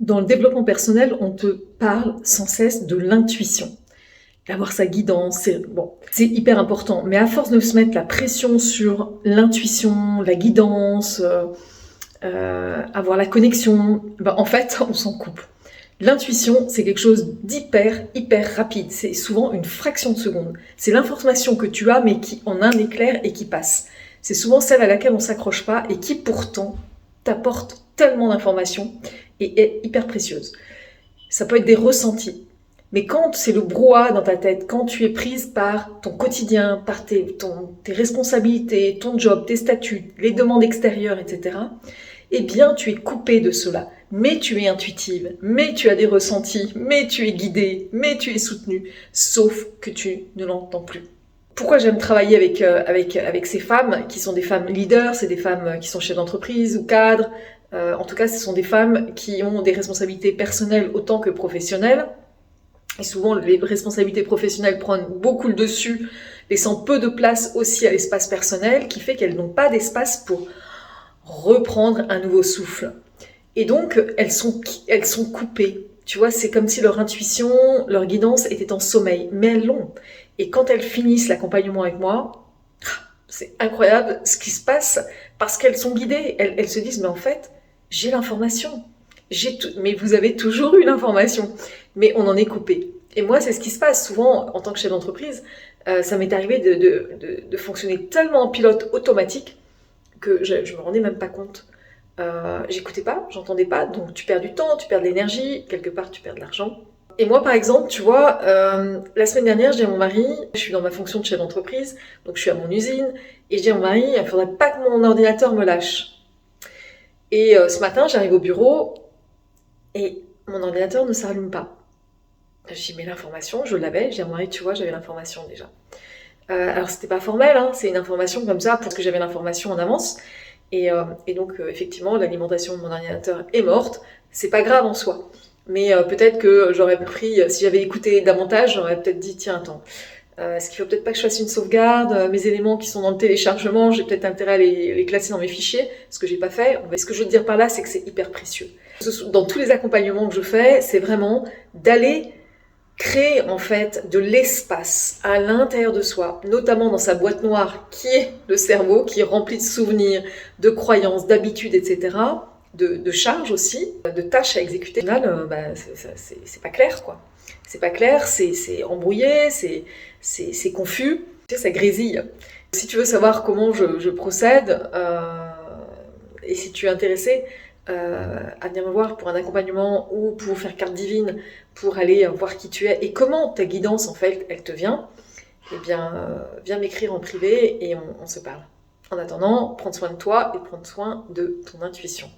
Dans le développement personnel, on te parle sans cesse de l'intuition. D'avoir sa guidance, c'est hyper important. Mais à force de se mettre la pression sur l'intuition, la guidance, avoir la connexion, en fait, on s'en coupe. L'intuition, c'est quelque chose hyper rapide. C'est souvent une fraction de seconde. C'est l'information que tu as, mais qui en un éclair et qui passe. C'est souvent celle à laquelle on ne s'accroche pas et qui pourtant t'apporte tellement d'informations et est hyper précieuse. Ça peut être des ressentis. Mais quand c'est le brouhaha dans ta tête, quand tu es prise par ton quotidien, par tes responsabilités, ton job, tes statuts, les demandes extérieures, etc., eh bien, tu es coupée de cela. Mais tu es intuitive, mais tu as des ressentis, mais tu es guidée, mais tu es soutenue, sauf que tu ne l'entends plus. Pourquoi j'aime travailler avec ces femmes, qui sont des femmes leaders, c'est des femmes qui sont chefs d'entreprise ou cadres, en tout cas, ce sont des femmes qui ont des responsabilités personnelles autant que professionnelles. Et souvent, les responsabilités professionnelles prennent beaucoup le dessus, laissant peu de place aussi à l'espace personnel, qui fait qu'elles n'ont pas d'espace pour reprendre un nouveau souffle. Et donc, elles sont coupées. Tu vois, c'est comme si leur intuition, leur guidance était en sommeil, mais elles l'ont. Et quand elles finissent l'accompagnement avec moi, c'est incroyable ce qui se passe, parce qu'elles sont guidées. Elles se disent, mais en fait, j'ai l'information. Mais vous avez toujours eu l'information, mais on en est coupé. Et moi, c'est ce qui se passe souvent en tant que chef d'entreprise. Ça m'est arrivé de fonctionner tellement en pilote automatique que je me rendais même pas compte. J'écoutais pas, j'entendais pas, donc tu perds du temps, tu perds de l'énergie, quelque part tu perds de l'argent. Et moi, par exemple, tu vois, la semaine dernière, je dis à mon mari, je suis dans ma fonction de chef d'entreprise, donc je suis à mon usine, et je dis à mon mari, il ne faudrait pas que mon ordinateur me lâche. Et ce matin, j'arrive au bureau, et mon ordinateur ne s'allume pas. Je dis, mais l'information, je l'avais. Je dis à mon mari, tu vois, j'avais l'information déjà. Alors, c'était pas formel, hein, c'est une information comme ça, parce que j'avais l'information en avance. Et donc, effectivement, l'alimentation de mon ordinateur est morte. C'est pas grave en soi. Mais peut-être que j'aurais pris, si j'avais écouté davantage, j'aurais peut-être dit, tiens, attends, est-ce qu'il faut peut-être pas que je fasse une sauvegarde, mes éléments qui sont dans le téléchargement, j'ai peut-être intérêt à les classer dans mes fichiers, ce que j'ai pas fait. Ce que je veux te dire par là, c'est que c'est hyper précieux. Dans tous les accompagnements que je fais, c'est vraiment d'aller créer en fait de l'espace à l'intérieur de soi, notamment dans sa boîte noire qui est le cerveau, qui est rempli de souvenirs, de croyances, d'habitudes, etc., de charges aussi, de tâches à exécuter. Au final, c'est pas clair, quoi. C'est pas clair, c'est embrouillé, c'est confus, ça grésille. Si tu veux savoir comment je procède, et si tu es intéressé à venir me voir pour un accompagnement ou pour faire carte divine, pour aller voir qui tu es et comment ta guidance, en fait, elle te vient, eh bien, viens m'écrire en privé et on se parle. En attendant, prends soin de toi et prends soin de ton intuition.